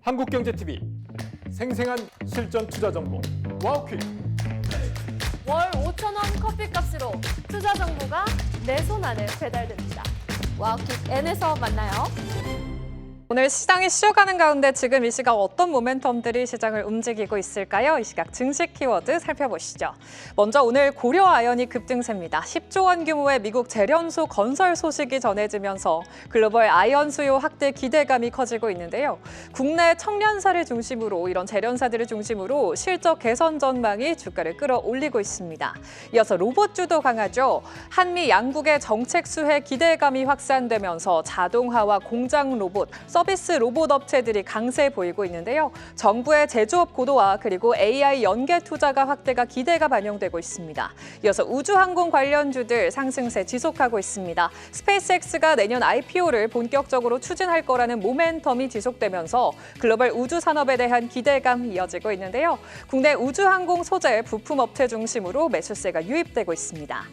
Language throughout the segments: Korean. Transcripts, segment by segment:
한국경제TV 생생한 실전 투자 정보 와우퀵. 월 5,000원 커피값으로 투자 정보가 내 손 안에 배달됩니다. 와우킥 N에서 만나요. 오늘 시장이 쉬어가는 가운데 지금 이 시각 어떤 모멘텀들이 시장을 움직이고 있을까요? 이 시각 증시 키워드 살펴보시죠. 먼저 오늘 고려아연이 급등세입니다. 10조 원 규모의 미국 재련소 건설 소식이 전해지면서 글로벌 아연 수요 확대 기대감이 커지고 있는데요. 국내 청년사를 중심으로 이런 재련사들을 중심으로 실적 개선 전망이 주가를 끌어올리고 있습니다. 이어서 로봇주도 강하죠. 한미 양국의 정책 수혜 기대감이 확산되면서 자동화와 공장 로봇, 서비스 로봇 업체들이 강세 보이고 있는데요. 정부의 제조업 고도화 그리고 AI 연계 투자가 확대가 기대가 반영되고 있습니다. 이어서 우주항공 관련주들 상승세 지속하고 있습니다. 스페이스X가 내년 IPO를 본격적으로 추진할 거라는 모멘텀이 지속되면서 글로벌 우주 산업에 대한 기대감이 이어지고 있는데요. 국내 우주항공 소재 부품 업체 중심으로 매수세가 유입되고 있습니다.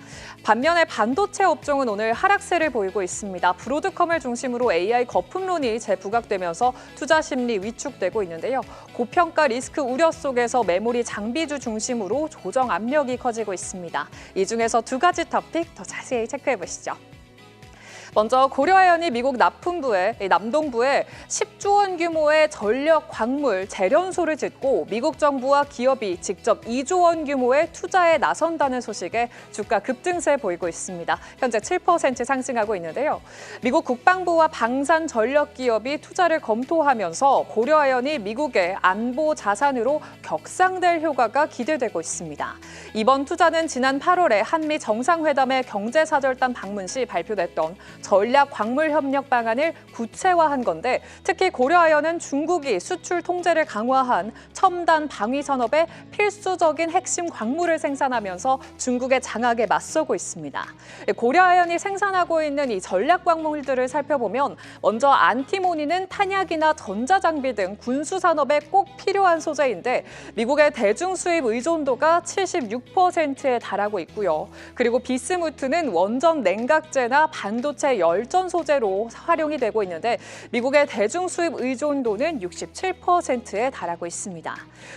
반면에 반도체 업종은 오늘 하락세를 보이고 있습니다. 브로드컴을 중심으로 AI 거품론이 부각되면서 투자 심리 위축되고 있는데요. 고평가 리스크 우려 속에서 메모리 장비주 중심으로 조정 압력이 커지고 있습니다. 이 중에서 두 가지 토픽 더 자세히 체크해 보시죠. 먼저 고려아연이 미국 남동부에 10조 원 규모의 전력 광물 재련소를 짓고 미국 정부와 기업이 직접 2조 원 규모의 투자에 나선다는 소식에 주가 급등세 보이고 있습니다. 현재 7% 상승하고 있는데요. 미국 국방부와 방산 전력 기업이 투자를 검토하면서 고려아연이 미국의 안보 자산으로 격상될 효과가 기대되고 있습니다. 이번 투자는 지난 8월에 한미 정상회담의 경제사절단 방문 시 발표됐던 전략 광물 협력 방안을 구체화한 건데 특히 고려아연은 중국이 수출 통제를 강화한 첨단 방위 산업의 필수적인 핵심 광물을 생산하면서 중국의 장악에 맞서고 있습니다. 고려아연이 생산하고 있는 이 전략 광물들을 살펴보면 먼저 안티모니는 탄약이나 전자장비 등 군수 산업에 꼭 필요한 소재인데 미국의 대중 수입 의존도가 76%에 달하고 있고요. 그리고 비스무트는 원전 냉각제나 반도체 열전 소재로 활용이 되고 있는데 미국의 대중 수입 의존도는 67%에 달하고 있습니다.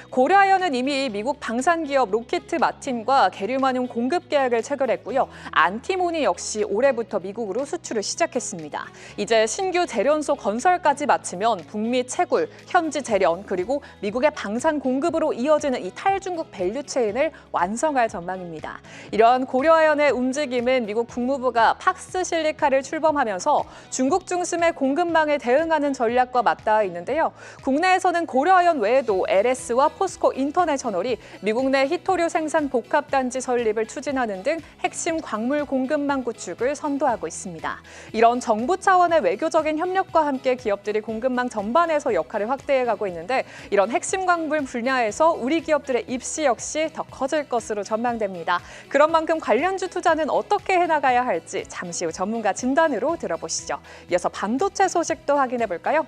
고려아연은 이미 미국 방산기업 로키트 마틴과 계류만용 공급 계약을 체결했고요. 안티모니 역시 올해부터 미국으로 수출을 시작했습니다. 이제 신규 재련소 건설까지 마치면 북미 채굴, 현지 재련 그리고 미국의 방산 공급으로 이어지는 이 탈중국 밸류체인을 완성할 전망입니다. 이러한 고려아연의 움직임은 미국 국무부가 팍스실리카를 출범하면서 중국 중심의 공급망에 대응하는 전략과 맞닿아 있는데요. 국내에서는 고려아연 외에도 LS와 포스코 인터내셔널이 미국 내 히토류 생산 복합단지 설립을 추진하는 등 핵심 광물 공급망 구축을 선도하고 있습니다. 이런 정부 차원의 외교적인 협력과 함께 기업들이 공급망 전반에서 역할을 확대해가고 있는데 이런 핵심 광물 분야에서 우리 기업들의 입시 역시 더 커질 것으로 전망됩니다. 그런 만큼 관련주 투자는 어떻게 해나가야 할지 잠시 후 전문가 진단으로 들어보시죠. 이어서 반도체 소식도 확인해 볼까요?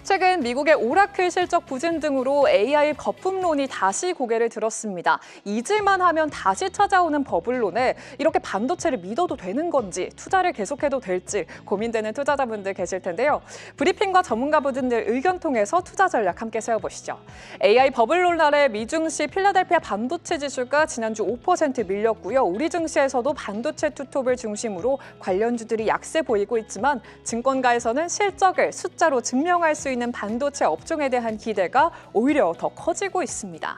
최근 미국의 오라클 실적 부진 등으로 AI 거품론이 다시 고개를 들었습니다. 잊을만 하면 다시 찾아오는 버블론에 이렇게 반도체를 믿어도 되는 건지 투자를 계속해도 될지 고민되는 투자자분들 계실 텐데요. 브리핑과 전문가분들 의견 통해서 투자 전략 함께 세워보시죠. AI 버블론 아래 미증시 필라델피아 반도체 지수가 지난주 5% 밀렸고요. 우리 증시에서도 반도체 투톱을 중심으로 관련주들이 약세 보이고 있지만 증권가에서는 실적을 숫자로 증명할 수 있는 반도체 업종에 대한 기대가 오히려 더 커지고 있습니다.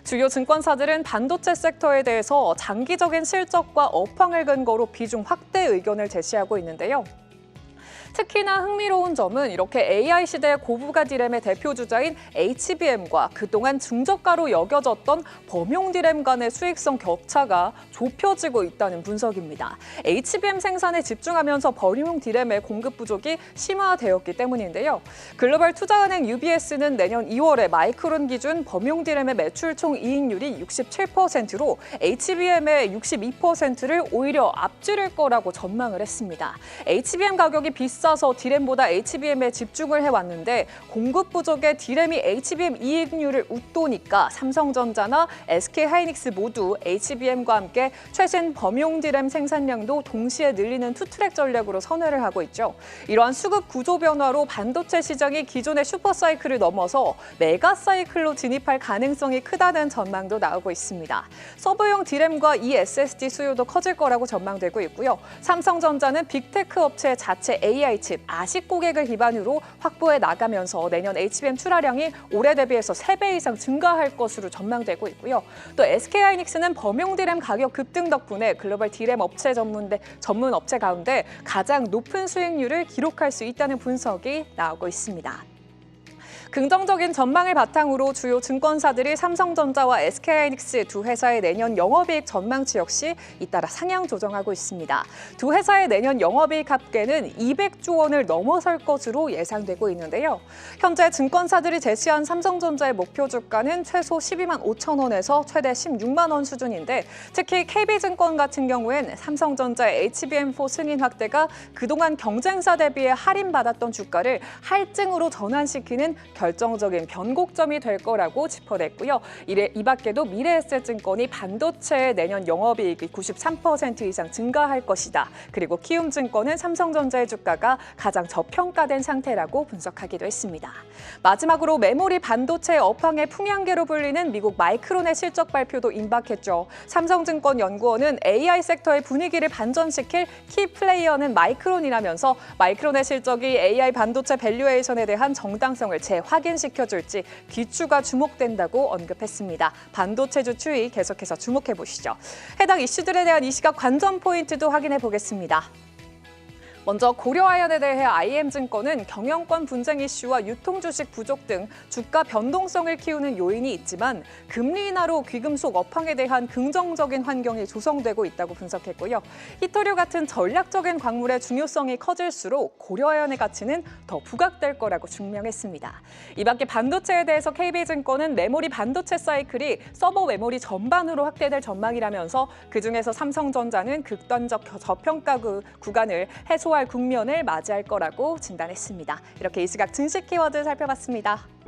주요 증권사들은 반도체 섹터에 대해서 장기적인 실적과 업황을 근거로 비중 확대 의견을 제시하고 있는데요. 특히나 흥미로운 점은 이렇게 AI 시대의 고부가 디램의 대표 주자인 HBM과 그동안 중저가로 여겨졌던 범용 디램 간의 수익성 격차가 좁혀지고 있다는 분석입니다. HBM 생산에 집중하면서 범용 디램의 공급 부족이 심화되었기 때문인데요. 글로벌 투자은행 UBS는 내년 2월에 마이크론 기준 범용 디램의 매출 총 이익률이 67%로 HBM의 62%를 오히려 앞지를 거라고 전망을 했습니다. HBM 가격이 비싼 비싸서 D램보다 HBM에 집중을 해왔는데 공급 부족에 D램이 HBM 이익률을 웃도니까 삼성전자나 SK하이닉스 모두 HBM과 함께 최신 범용 D램 생산량도 동시에 늘리는 투트랙 전략으로 선회를 하고 있죠. 이러한 수급 구조 변화로 반도체 시장이 기존의 슈퍼사이클을 넘어서 메가사이클로 진입할 가능성이 크다는 전망도 나오고 있습니다. 서버용 D램과 eSSD 수요도 커질 거라고 전망되고 있고요. 삼성전자는 빅테크 업체 자체 AI 칩, 아식 고객을 기반으로 확보해 나가면서 내년 HBM 출하량이 올해 대비해서 3배 이상 증가할 것으로 전망되고 있고요. 또 SK하이닉스는 범용 D램 가격 급등 덕분에 글로벌 D램 업체 전문 업체 가운데 가장 높은 수익률을 기록할 수 있다는 분석이 나오고 있습니다. 긍정적인 전망을 바탕으로 주요 증권사들이 삼성전자와 SK하이닉스 두 회사의 내년 영업이익 전망치 역시 잇따라 상향 조정하고 있습니다. 두 회사의 내년 영업이익 합계는 200조 원을 넘어설 것으로 예상되고 있는데요. 현재 증권사들이 제시한 삼성전자의 목표 주가는 최소 12만 5천 원에서 최대 16만 원 수준인데 특히 KB증권 같은 경우엔 삼성전자의 HBM4 승인 확대가 그동안 경쟁사 대비해 할인받았던 주가를 할증으로 전환시키는 결정적인 변곡점이 될 거라고 짚어냈고요. 이 밖에도 미래에셋증권이 반도체의 내년 영업이익이 93% 이상 증가할 것이다. 그리고 키움증권은 삼성전자의 주가가 가장 저평가된 상태라고 분석하기도 했습니다. 마지막으로 메모리 반도체의 업황의 풍향계로 불리는 미국 마이크론의 실적 발표도 임박했죠. 삼성증권 연구원은 AI 섹터의 분위기를 반전시킬 키 플레이어는 마이크론이라면서 마이크론의 실적이 AI 반도체 밸류에이션에 대한 정당성을 확인시켜줄지 귀추가 주목된다고 언급했습니다. 반도체주 추이 계속해서 주목해 보시죠. 해당 이슈들에 대한 이 시각 관전 포인트도 확인해 보겠습니다. 먼저 고려아연에 대해 IM증권은 경영권 분쟁 이슈와 유통주식 부족 등 주가 변동성을 키우는 요인이 있지만 금리 인하로 귀금속 업황에 대한 긍정적인 환경이 조성되고 있다고 분석했고요. 히토류 같은 전략적인 광물의 중요성이 커질수록 고려아연의 가치는 더 부각될 거라고 증명했습니다. 이 밖에 반도체에 대해서 KB증권은 메모리 반도체 사이클이 서버 메모리 전반으로 확대될 전망이라면서 그중에서 삼성전자는 극단적 저평가 구간을 해소할 국면을 맞이할 거라고 진단했습니다. 이렇게 이 시각 증시 키워드 살펴봤습니다.